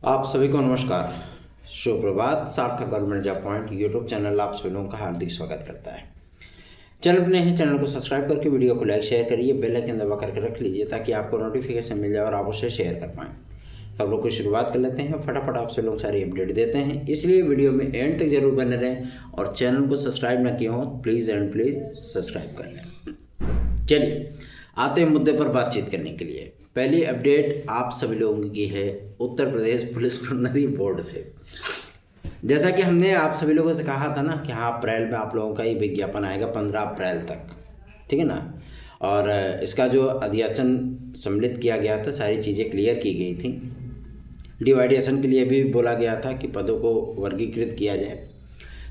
आप सभी को नमस्कार, सुप्रभात। सार्थक government job point YouTube channel आप सभी लोगों का हार्दिक स्वागत करता है। चैनल पर नए हैं, चैनल को सब्सक्राइब करके वीडियो को लाइक शेयर करिए, बेल आइकन दबा करके रख लीजिए ताकि आपको नोटिफिकेशन मिल जाए और आप उसे शेयर कर पाएँ। खबरों की शुरुआत कर लेते हैं। फटाफट आप सभी लोग सारी अपडेट देते हैं, इसलिए वीडियो में एंड तक जरूर बने रहें और चैनल को सब्सक्राइब ना किया हो प्लीज़ सब्सक्राइब कर लें। चलिए आते हैं मुद्दे पर बातचीत करने के लिए। पहली अपडेट आप सभी लोगों की है उत्तर प्रदेश पुलिस प्रोन्नति बोर्ड से। जैसा कि हमने आप सभी लोगों से कहा था ना कि हाँ, अप्रैल में आप लोगों का ये विज्ञापन आएगा 15 अप्रैल तक, ठीक है ना। और इसका जो अध्याचन सम्मिलित किया गया था, सारी चीज़ें क्लियर की गई थी। डिवाइडेशन के लिए भी बोला गया था कि पदों को वर्गीकृत किया जाए।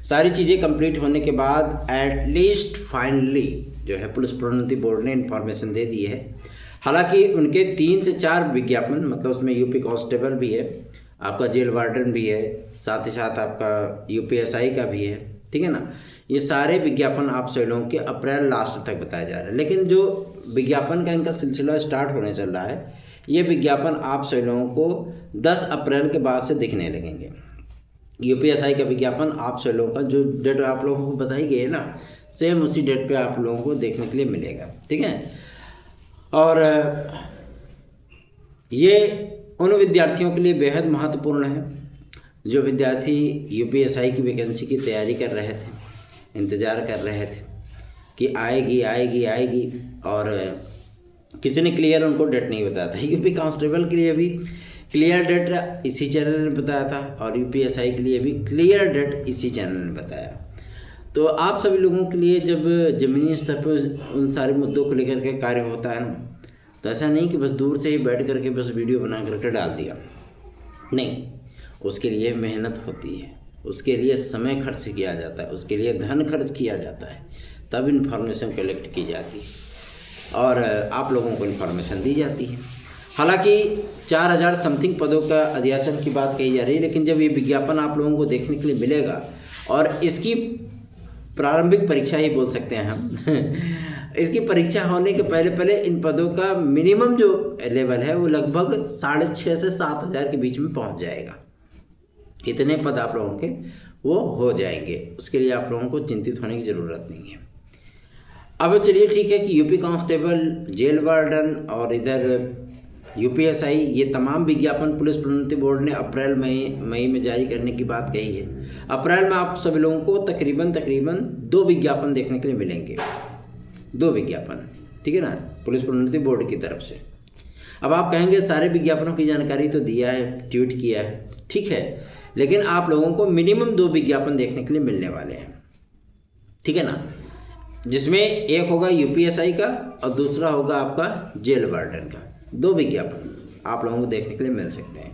सारी चीज़ें कंप्लीट होने के बाद एटलीस्ट फाइनली जो है पुलिस प्रोन्नति बोर्ड ने इन्फॉर्मेशन दे दी है। हालांकि उनके 3 से 4 विज्ञापन, मतलब उसमें यूपी कांस्टेबल भी है, आपका जेल वार्डन भी है, साथ ही साथ आपका यूपीएसआई का भी है, ठीक है ना। ये सारे विज्ञापन आप सभी लोगों के अप्रैल लास्ट तक बताया जा रहा है। लेकिन जो विज्ञापन का इनका सिलसिला स्टार्ट होने चल रहा है, ये विज्ञापन आप सभी लोगों को 10 अप्रैल के बाद से दिखने लगेंगे। यूपीएसआई का विज्ञापन आप सभी लोगों का जो डेट आप लोगों को बताई गई है ना, सेम उसी डेट पे आप लोगों को देखने के लिए मिलेगा, ठीक है। और ये उन विद्यार्थियों के लिए बेहद महत्वपूर्ण है जो विद्यार्थी यूपीएसआई की वैकेंसी की तैयारी कर रहे थे, इंतज़ार कर रहे थे कि आएगी आएगी आएगी, और किसी ने क्लियर उनको डेट नहीं बताया था। यूपी कांस्टेबल के लिए भी क्लियर डेट इसी चैनल ने बताया था और यूपीएसआई के लिए भी क्लियर डेट इसी चैनल ने बताया। तो आप सभी लोगों के लिए जब ज़मीनी स्तर पर उन सारे मुद्दों को लेकर के कार्य होता है ना, तो ऐसा नहीं कि बस दूर से ही बैठ करके बस वीडियो बना करके डाल दिया, नहीं। उसके लिए मेहनत होती है, उसके लिए समय खर्च किया जाता है, उसके लिए धन खर्च किया जाता है, तब इन्फॉर्मेशन कलेक्ट की जाती है और आप लोगों को इन्फॉर्मेशन दी जाती है। हालांकि 4000 समथिंग पदों का अध्याचन की बात कही जा रही है, लेकिन जब ये विज्ञापन आप लोगों को देखने के लिए मिलेगा और इसकी प्रारंभिक परीक्षा ही बोल सकते हैं हम इसकी परीक्षा होने के पहले इन पदों का मिनिमम जो लेवल है वो लगभग 6,500 से 7,000 के बीच में पहुंच जाएगा। इतने पद आप लोगों के वो हो जाएंगे, उसके लिए आप लोगों को चिंतित होने की ज़रूरत नहीं है। अब चलिए ठीक है कि यूपी कांस्टेबल, जेल वार्डन और इधर यूपीएसआई, ये तमाम विज्ञापन पुलिस प्रोन्नति बोर्ड ने अप्रैल मई में जारी करने की बात कही है। अप्रैल में आप सभी लोगों को तकरीबन 2 विज्ञापन देखने के लिए मिलेंगे, 2 विज्ञापन, ठीक है ना, पुलिस प्रोन्नति बोर्ड की तरफ से। अब आप कहेंगे सारे विज्ञापनों की जानकारी तो दिया है, ट्वीट किया है, ठीक है, लेकिन आप लोगों को मिनिमम 2 विज्ञापन देखने के लिए मिलने वाले हैं, ठीक है ना, जिसमें एक होगा यूपीएसआई का और दूसरा होगा आपका जेल वार्डन का। 2 विज्ञापन आप लोगों को देखने के लिए मिल सकते हैं।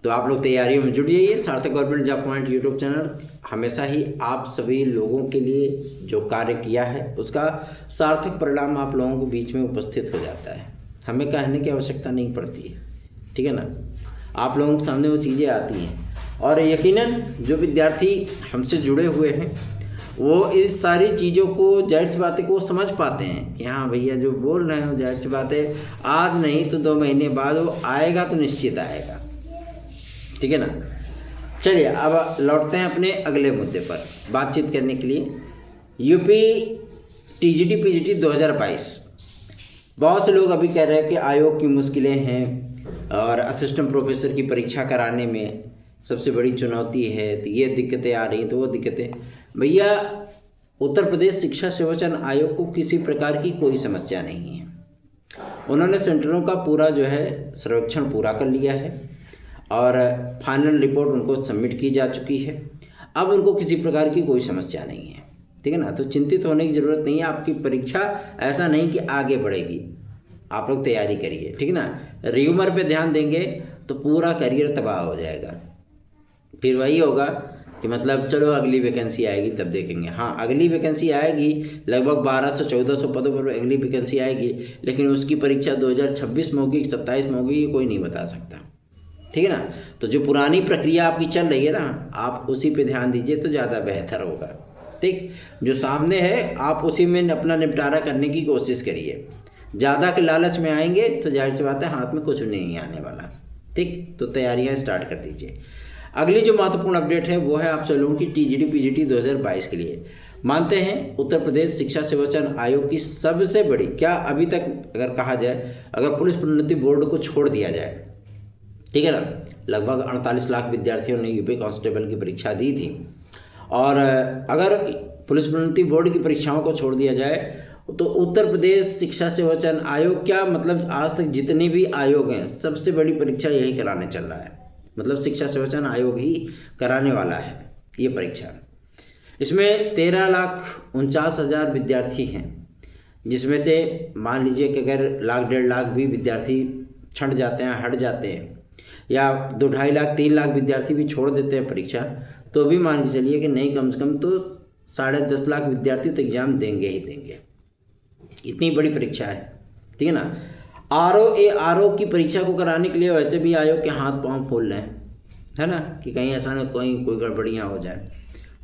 तो आप लोग तैयारियों में जुट जाइए। सार्थक government job point YouTube channel हमेशा ही आप सभी लोगों के लिए जो कार्य किया है उसका सार्थक परिणाम आप लोगों के बीच में उपस्थित हो जाता है। हमें कहने की आवश्यकता नहीं पड़ती है, ठीक है ना, आप लोगों के सामने वो चीज़ें आती हैं और यकीनन जो विद्यार्थी हमसे जुड़े हुए हैं वो इस सारी चीज़ों को, जाहिर सी बातें को समझ पाते हैं कि हाँ भैया जो बोल रहे हैं जाहिर सी बात है, आज नहीं तो 2 महीने बाद वो आएगा तो निश्चित आएगा, ठीक है ना। चलिए अब लौटते हैं अपने अगले मुद्दे पर बातचीत करने के लिए। यूपी टीजीटी पीजीटी 2022, बहुत से लोग अभी कह रहे हैं कि आयोग की मुश्किलें हैं और असिस्टेंट प्रोफेसर की परीक्षा कराने में सबसे बड़ी चुनौती है, तो ये दिक्कतें आ रही, तो वो दिक्कतें। भैया उत्तर प्रदेश शिक्षा सेवाचयन आयोग को किसी प्रकार की कोई समस्या नहीं है। उन्होंने सेंटरों का पूरा जो है सर्वेक्षण पूरा कर लिया है और फाइनल रिपोर्ट उनको सबमिट की जा चुकी है। अब उनको किसी प्रकार की कोई समस्या नहीं है, ठीक है ना, तो चिंतित होने की ज़रूरत नहीं है। आपकी परीक्षा ऐसा नहीं कि आगे बढ़ेगी, आप लोग तैयारी करिए, ठीक है ना। र्यूमर पे ध्यान देंगे तो पूरा करियर तबाह हो जाएगा। फिर वही होगा कि मतलब चलो अगली वैकेंसी आएगी तब देखेंगे। हाँ, अगली वैकेंसी आएगी, लगभग 1200-1400 पदों पर अगली वैकेंसी आएगी, लेकिन उसकी परीक्षा 2026 में होगी, 27 में होगी, ये कोई नहीं बता सकता, ठीक है ना। तो जो पुरानी प्रक्रिया आपकी चल रही है ना, आप उसी पे ध्यान दीजिए तो ज़्यादा बेहतर होगा, ठीक। जो सामने है आप उसी में अपना निपटारा करने की कोशिश करिए। ज़्यादा के लालच में आएंगे तो जाहिर सी बात है हाथ में कुछ नहीं आने वाला, ठीक, तो तैयारियां स्टार्ट कर दीजिए। अगली जो महत्वपूर्ण अपडेट है वो है आप सभी लोगों की टीजीटी पीजीटी 2022 के लिए। मानते हैं उत्तर प्रदेश शिक्षा सेवा चयन आयोग की सबसे बड़ी, क्या अभी तक अगर कहा जाए, अगर पुलिस प्रोन्नति बोर्ड को छोड़ दिया जाए, ठीक है ना, लगभग 48 लाख विद्यार्थियों ने यूपी कांस्टेबल की परीक्षा दी थी, और अगर पुलिस प्रोन्नति बोर्ड की परीक्षाओं को छोड़ दिया जाए तो उत्तर प्रदेश शिक्षा सेवा चयन आयोग, क्या मतलब आज तक जितने भी आयोग हैं सबसे बड़ी परीक्षा यही कराने चल रहा है, मतलब शिक्षा सेवा चयन आयोग ही कराने वाला है ये परीक्षा। इसमें 13,49,000 विद्यार्थी हैं, जिसमें से मान लीजिए कि अगर 1,00,000 1,50,000 भी विद्यार्थी छंट जाते हैं, हट जाते हैं, या 2-2.5 लाख 3 लाख विद्यार्थी भी छोड़ देते हैं परीक्षा, तो भी मान के चलिए कि नहीं, कम से कम तो 10.5 लाख विद्यार्थी तो एग्ज़ाम देंगे ही देंगे। इतनी बड़ी परीक्षा है, ठीक है ना। आरओ की परीक्षा को कराने के लिए वैसे भी आयोग के हाथ पांव खोल रहे हैं, है ना, कि कहीं ऐसा ना कोई गड़बड़ियाँ हो जाए,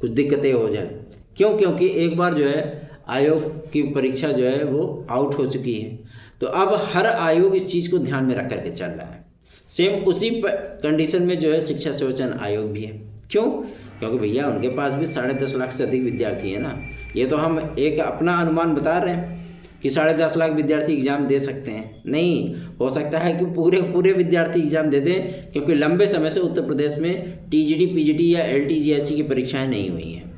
कुछ दिक्कतें हो जाए। क्यों? क्योंकि एक बार जो है आयोग की परीक्षा जो है वो आउट हो चुकी है, तो अब हर आयोग इस चीज़ को ध्यान में रख करके चल रहा है। सेम उसी कंडीशन में जो है शिक्षा सेवा चयन आयोग भी है। क्यों? क्योंकि भैया उनके पास भी 10.5 लाख से अधिक विद्यार्थी है ना। ये तो हम एक अपना अनुमान बता रहे हैं कि 10.5 लाख विद्यार्थी एग्ज़ाम दे सकते हैं, नहीं हो सकता है कि पूरे विद्यार्थी एग्ज़ाम दे दें, क्योंकि लंबे समय से उत्तर प्रदेश में टीजीटी पीजीटी या एलटीजीएससी की परीक्षाएं नहीं हुई हैं।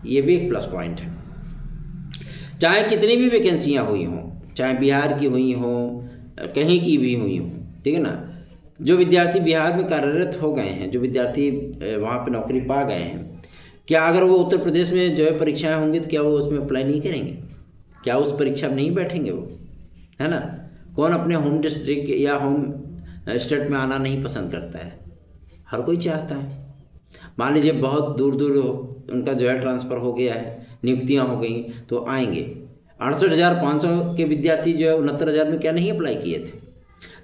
ये भी एक प्लस पॉइंट है। चाहे कितनी भी वैकेंसियाँ हुई हों, चाहे बिहार की हुई हों, कहीं की भी हुई हों, ठीक है ना, जो विद्यार्थी बिहार में कार्यरत हो गए हैं, जो विद्यार्थी वहाँ पर नौकरी पा गए हैं, क्या अगर वो उत्तर प्रदेश में जो है परीक्षाएँ होंगी तो क्या वो उसमें अप्लाई नहीं करेंगे? क्या उस परीक्षा में नहीं बैठेंगे वो, है ना। कौन अपने होम डिस्ट्रिक्ट या होम स्टेट में आना नहीं पसंद करता है? हर कोई चाहता है। मान लीजिए बहुत दूर उनका जो है ट्रांसफ़र हो गया है, नियुक्तियां हो गई, तो आएंगे। 68,500 के विद्यार्थी जो है 69,000 में क्या नहीं अप्लाई किए थे?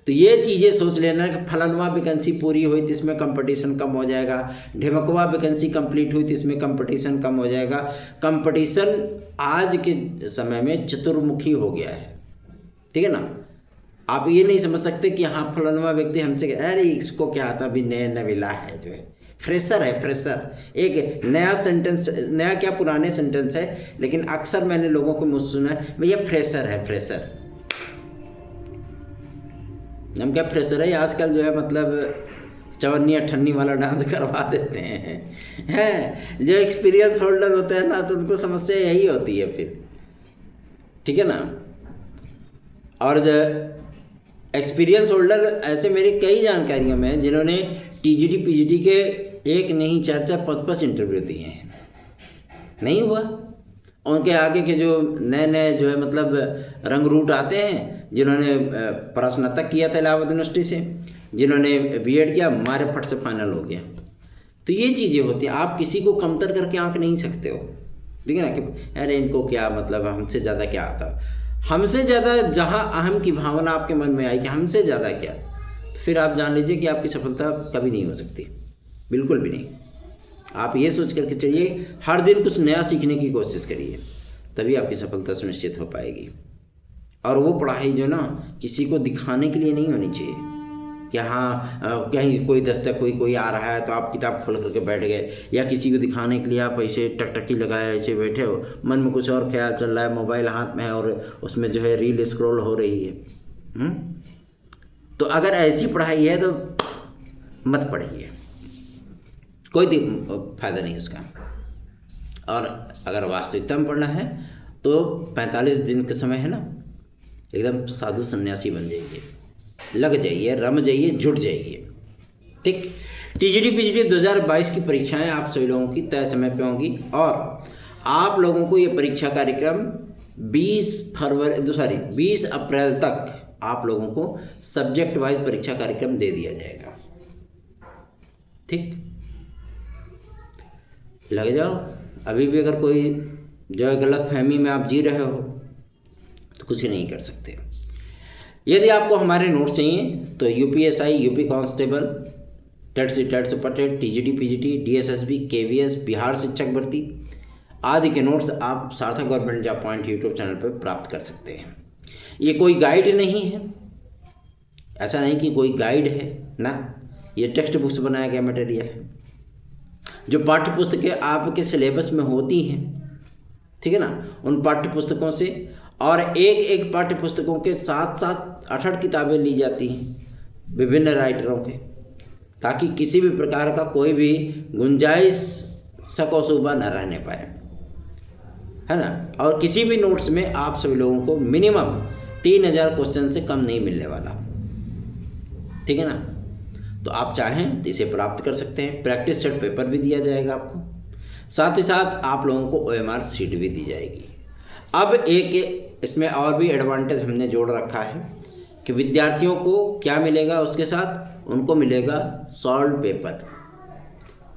तो ये चीज़ें सोच लेना कि फलानवा वैकेंसी पूरी हुई तो इसमें कंपटीशन कम हो जाएगा, ढिमकवा वैकेंसी कंप्लीट हुई तो इसमें कंपटीशन कम हो जाएगा। कंपटीशन आज के समय में चतुर्मुखी हो गया है, ठीक है ना। आप ये नहीं समझ सकते कि हाँ फलानवा व्यक्ति हमसे, अरे इसको क्या आता, अभी नवीला है, जो है फ्रेशर है, फ्रेशर एक नया सेंटेंस, नया क्या पुराने सेंटेंस है, लेकिन अक्सर मैंने लोगों को मुझसे सुना है, भैया फ्रेशर है, फ्रेशर। हम क्या फ्रेशर है, आजकल जो है मतलब चवन्नी अठन्नी वाला डांस करवा देते हैं। जो एक्सपीरियंस होल्डर होते हैं ना, तो उनको समस्या यही होती है फिर, ठीक है ना। और जो एक्सपीरियंस होल्डर ऐसे मेरी कई जानकारियों में जिन्होंने टीजीटी पीजीटी के एक नहीं 4-4 5-5 इंटरव्यू दिए हैं, नहीं हुआ। उनके आगे के जो नए जो है मतलब रंग रूट आते हैं, जिन्होंने स्नातक किया था इलाहाबाद यूनिवर्सिटी से, जिन्होंने बीएड किया, हमारे फट से फाइनल हो गया। तो ये चीज़ें होती हैं, आप किसी को कमतर करके आंक नहीं सकते हो, ठीक है ना, कि अरे इनको क्या मतलब, हमसे ज़्यादा क्या आता। हमसे ज़्यादा जहाँ अहम की भावना आपके मन में आई कि हमसे ज़्यादा क्या, तो फिर आप जान लीजिए कि आपकी सफलता कभी नहीं हो सकती, बिल्कुल भी नहीं। आप ये सोच करके चलिए, हर दिन कुछ नया सीखने की कोशिश करिए, तभी आपकी सफलता सुनिश्चित हो पाएगी। और वो पढ़ाई जो ना किसी को दिखाने के लिए नहीं होनी चाहिए कि हाँ कहीं कोई दस्तक कोई आ रहा है तो आप किताब खोल करके बैठ गए, या किसी को दिखाने के लिए आप ऐसे टकटकी लगाए ऐसे बैठे हो, मन में कुछ और ख्याल चल रहा है, मोबाइल हाथ में है और उसमें जो है रील स्क्रॉल हो रही है। तो अगर ऐसी पढ़ाई है तो मत पढ़िए, कोई फायदा नहीं उसका। और अगर वास्तविकता में पढ़ना है तो 45 दिन का समय है ना, एकदम साधु सन्यासी बन जाइए, लग जाइए, रम जाइए, जुट जाइए, ठीक। टीजीटी पीजीटी 2022 की परीक्षाएं आप सभी लोगों की तय समय पे होंगी, और आप लोगों को ये परीक्षा कार्यक्रम 20 अप्रैल तक आप लोगों को सब्जेक्ट वाइज परीक्षा कार्यक्रम दे दिया जाएगा, ठीक। लग जाओ। अभी भी अगर कोई जो है गलत फहमी में आप जी रहे हो तो कुछ नहीं कर सकते। यदि आपको हमारे नोट्स चाहिए तो UPSI, UP constable, TET C TET super TET, TGT PGT, DSSB, KVS, Bihar शिक्षक भर्ती आदि के नोट्स आप Sarthak government job point YouTube channel पर प्राप्त कर सकते हैं। ये कोई गाइड नहीं है, ऐसा नहीं कि कोई गाइड है, ना, ये टेक्स्ट बुक्स बनाया गया मटेरियल है, जो पाठ्य पुस्तकें आपके सिलेबस में होती हैं, ठीक है ना, उन पाठ्य पुस्तकों से, और एक एक पाठ्य पुस्तकों के साथ साथ 8 किताबें ली जाती हैं विभिन्न राइटरों के, ताकि किसी भी प्रकार का कोई भी गुंजाइश शक और शुबा न रहने पाए, है ना। और किसी भी नोट्स में आप सभी लोगों को मिनिमम 3000 क्वेश्चन से कम नहीं मिलने वाला, ठीक है ना। तो आप चाहें तो इसे प्राप्त कर सकते हैं। प्रैक्टिस सेट पेपर भी दिया जाएगा आपको, साथ ही साथ आप लोगों को OMR शीट भी दी जाएगी। अब एक इसमें और भी एडवांटेज हमने जोड़ रखा है कि विद्यार्थियों को क्या मिलेगा, उसके साथ उनको मिलेगा सॉल्व पेपर।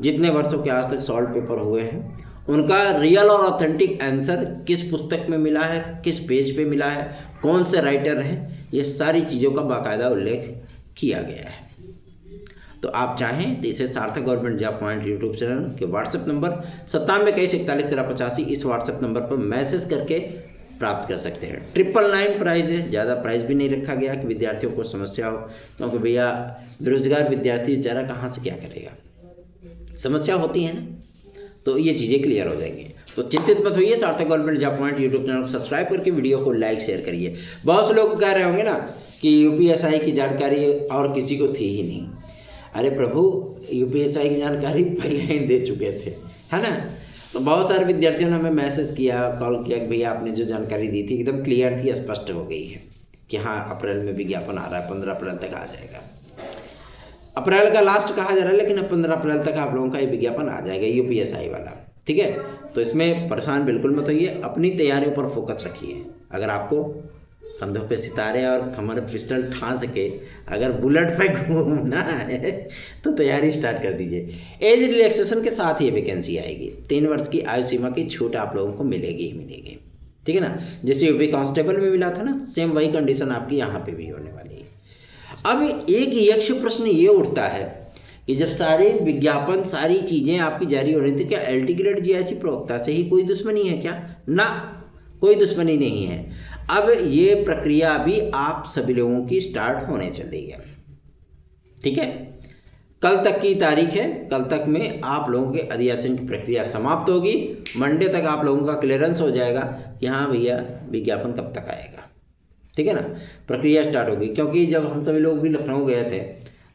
जितने वर्षों के आज तक सॉल्व पेपर हुए हैं उनका रियल और ऑथेंटिक आंसर किस पुस्तक में मिला है, किस पेज पे मिला है, कौन से राइटर हैं, ये सारी चीज़ों का बाकायदा उल्लेख किया गया है। तो आप चाहें तो इसे सार्थक government job point YouTube channel के व्हाट्सएप नंबर 9721411385 इस व्हाट्सएप नंबर पर मैसेज करके प्राप्त कर सकते हैं। 999 प्राइस है, ज़्यादा प्राइस भी नहीं रखा गया कि विद्यार्थियों को समस्या हो, क्योंकि भैया बेरोजगार विद्यार्थी बेचारा कहाँ से क्या करेगा, समस्या होती है ना, तो ये चीज़ें क्लियर हो जाएंगी। तो चिंतित मत होइए, सार्थक government job point YouTube channel को सब्सक्राइब करके वीडियो को लाइक शेयर करिए। बहुत से लोग कह रहे होंगे ना कि UPSI की जानकारी और किसी को थी ही नहीं। अरे प्रभु, UPSI की जानकारी पहले ही दे चुके थे, है ना। तो बहुत सारे विद्यार्थियों ने हमें मैसेज किया, कॉल किया कि भैया आपने जो जानकारी दी थी एकदम क्लियर थी, स्पष्ट हो गई है कि हाँ अप्रैल में विज्ञापन आ रहा है, 15 अप्रैल तक आ जाएगा। अप्रैल का लास्ट कहा जा रहा है, लेकिन अब 15 अप्रैल तक आप लोगों का ये विज्ञापन आ जाएगा UPSI वाला, ठीक है। तो इसमें परेशान बिल्कुल मत होइए, अपनी तैयारियों पर फोकस रखिए। अगर आपको कंधों पे सितारे और कमर पिस्टल ठांस के अगर बुलेट पे घूमना है तो तैयारी स्टार्ट कर दीजिए। एज रिलैक्सेशन के साथ ये वैकेंसी आएगी, 3 वर्ष की आयु सीमा की छूट आप लोगों को मिलेगी ही मिलेगी, ठीक है ना। जैसे UP कांस्टेबल में मिला था ना, सेम वही कंडीशन आपकी यहाँ पे भी होने वाली है। अब एक यक्ष प्रश्न ये उठता है कि जब सारे विज्ञापन सारी चीज़ें आपकी जारी हो रही थी, क्या LT ग्रेड GIC प्रवक्ता से ही कोई दुश्मनी है क्या? ना, कोई दुश्मनी नहीं है। अब ये प्रक्रिया भी आप सभी लोगों की स्टार्ट होने चल रही है, ठीक है। कल तक की तारीख है, कल तक में आप लोगों के अधियाचन की प्रक्रिया समाप्त होगी। मंडे तक आप लोगों का क्लियरेंस हो जाएगा कि हाँ भैया विज्ञापन कब तक आएगा, ठीक है ना। प्रक्रिया स्टार्ट होगी, क्योंकि जब हम सभी लोग भी लखनऊ गए थे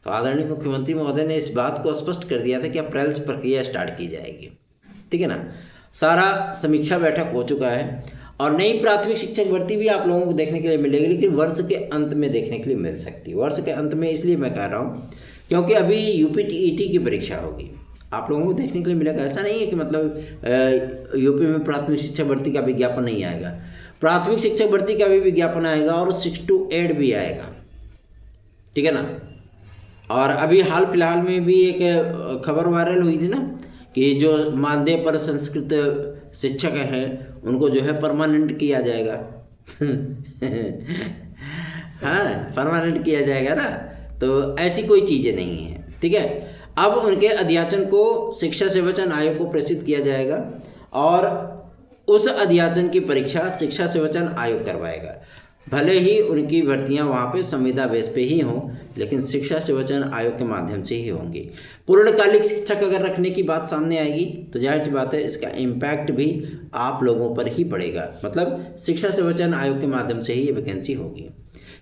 तो आदरणीय मुख्यमंत्री महोदय ने इस बात को स्पष्ट कर दिया था कि अप्रैल से प्रक्रिया स्टार्ट की जाएगी, ठीक है ना। सारा समीक्षा बैठक हो चुका है और नई प्राथमिक शिक्षक भर्ती भी आप लोगों को देखने के लिए मिलेगी, लेकिन वर्ष के अंत में देखने के लिए मिल सकती है। वर्ष के अंत में इसलिए मैं कह रहा हूँ क्योंकि अभी UP TET की परीक्षा होगी, आप लोगों को देखने के लिए मिलेगा। ऐसा नहीं है कि मतलब UP में प्राथमिक शिक्षक भर्ती का विज्ञापन नहीं आएगा, प्राथमिक शिक्षक भर्ती का भी विज्ञापन आएगा और 6 to 8 भी आएगा, ठीक है ना। और अभी हाल फिलहाल में भी एक खबर वायरल हुई थी ना कि जो मानदेय पर संस्कृत शिक्षक हैं उनको जो है परमानेंट किया जाएगा हाँ, परमानेंट किया जाएगा ना। तो ऐसी कोई चीज़ें नहीं है, ठीक है। अब उनके अध्याचन को शिक्षा सेवाचयन आयोग को प्रेषित किया जाएगा और उस अध्याचन की परीक्षा शिक्षा सेवाचयन आयोग करवाएगा। भले ही उनकी भर्तियां वहाँ पे संविदा बेस पे ही हों, लेकिन शिक्षा सेवाचयन आयोग के माध्यम से ही होंगी। पूर्णकालिक शिक्षक अगर रखने की बात सामने आएगी तो जाहिर सी बात है इसका इम्पैक्ट भी आप लोगों पर ही पड़ेगा, मतलब शिक्षा सेवाचयन आयोग के माध्यम से ही ये वैकेंसी होगी।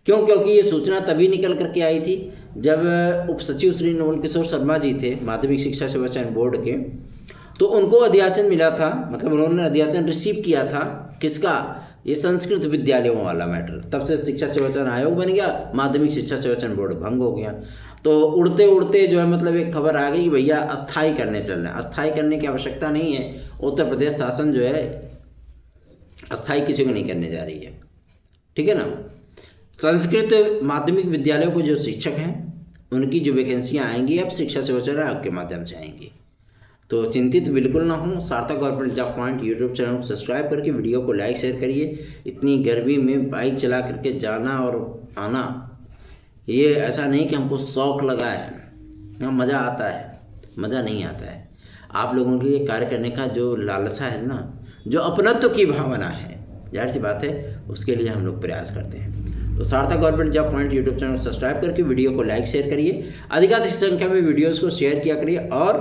क्यों? क्योंकि ये सूचना तभी निकल करके आई थी जब उप सचिव श्री नवल किशोर शर्मा जी थे माध्यमिक शिक्षा सेवाचयन बोर्ड के, तो उनको अध्याचन मिला था, मतलब उन्होंने अध्याचन रिसीव किया था। किसका? ये संस्कृत विद्यालयों वाला मैटर। तब से शिक्षा सेवाचयन आयोग बन गया, माध्यमिक शिक्षा सेवाचयन बोर्ड भंग हो गया। तो उड़ते उड़ते जो है मतलब एक खबर आ गई कि भैया अस्थाई करने चल रहे हैं। अस्थाई करने की आवश्यकता नहीं है, उत्तर प्रदेश शासन जो है अस्थाई किसी को नहीं करने जा रही है, ठीक है ना। संस्कृत माध्यमिक विद्यालयों को जो शिक्षक हैं उनकी जो वैकेंसियाँ आएंगी अब शिक्षा सेवाचयन आयोग के माध्यम से आएंगी। तो चिंतित बिल्कुल ना हो, सार्थक government job point YouTube channel को सब्सक्राइब करके वीडियो को लाइक शेयर करिए। इतनी गर्मी में बाइक चला करके जाना और आना, ये ऐसा नहीं कि हमको शौक लगा है, ना मज़ा आता है, मज़ा नहीं आता है। आप लोगों के लिए कार्य करने का जो लालसा है ना, जो अपनत्व की भावना है, जाहिर सी बात है उसके लिए हम लोग प्रयास करते हैं। तो सार्थक government job point YouTube channel को सब्सक्राइब करके वीडियो को लाइक शेयर करिए, अधिकाधिक संख्या में वीडियोस को शेयर किया करिए। और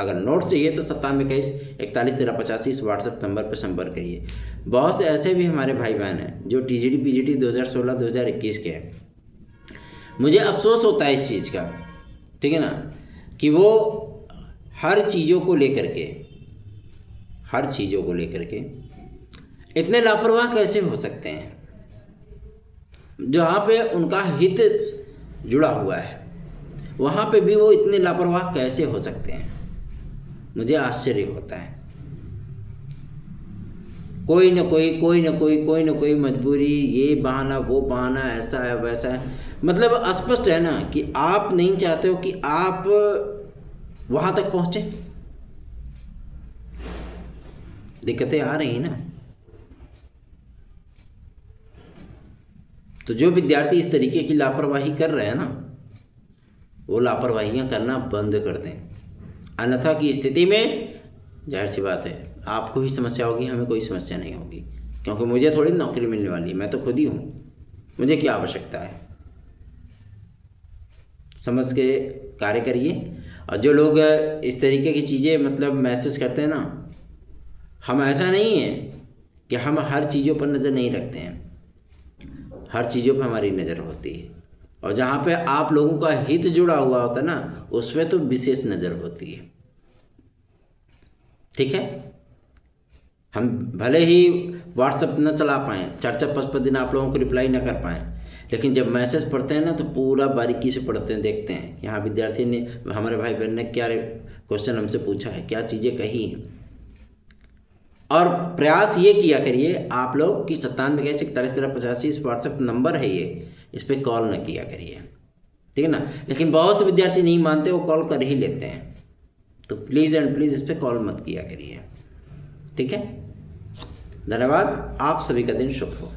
अगर नोट्स चाहिए तो 9721411385 इस व्हाट्सएप नंबर पर संपर्क करिए। बहुत से ऐसे भी हमारे भाई बहन हैं जो टीजीडी पीजीडी 2016-2021 के हैं। मुझे अफसोस होता है इस चीज़ का, ठीक है ना, कि वो हर चीज़ों को लेकर के इतने लापरवाह कैसे हो सकते हैं, जहाँ पे उनका हित जुड़ा हुआ है वहाँ पे भी वो इतने लापरवाह कैसे हो सकते हैं। मुझे आश्चर्य होता है। कोई ना कोई मजबूरी, ये बहाना वो बहाना, ऐसा है वैसा है। मतलब स्पष्ट है ना कि आप नहीं चाहते हो कि आप वहाँ तक पहुँचे। दिक्कतें आ रही हैं ना। तो जो विद्यार्थी इस तरीके की लापरवाही कर रहे हैं ना, वो लापरवाहियाँ करना बंद कर दें। अन्यथा की स्थिति में जाहिर सी बात है आपको ही समस्या होगी, हमें कोई समस्या नहीं होगी, क्योंकि मुझे थोड़ी नौकरी मिलने वाली है, मैं तो खुद ही हूँ, मुझे क्या आवश्यकता है। समझ के कार्य करिए। और जो लोग इस तरीके की चीज़ें मतलब मैसेज करते हैं ना, हम ऐसा नहीं है कि हम हर चीज़ों पर नज़र नहीं रखते हैं, हर चीज़ों पर हमारी नज़र होती है। और जहाँ पे आप लोगों का हित जुड़ा हुआ होता है ना, उसमें तो विशेष नज़र होती है। ठीक है, हम भले ही व्हाट्सएप न चला पाएँ, 4-5 दिन आप लोगों को रिप्लाई न कर पाएँ, लेकिन जब मैसेज पढ़ते हैं ना तो पूरा बारीकी से पढ़ते हैं, देखते हैं कि हाँ विद्यार्थी ने, हमारे भाई बहन ने क्या क्वेश्चन हमसे पूछा है, क्या चीज़ें कही हैं। और प्रयास ये किया करिए आप लोग कि 9721411385 इस व्हाट्सएप नंबर है ये, इस पर कॉल न किया करिए, ठीक है ना। लेकिन बहुत से विद्यार्थी नहीं मानते, वो कॉल कर ही लेते हैं। तो प्लीज़ एंड प्लीज़ इस पर कॉल मत किया करिए, ठीक है। धन्यवाद। आप सभी का दिन शुभ हो।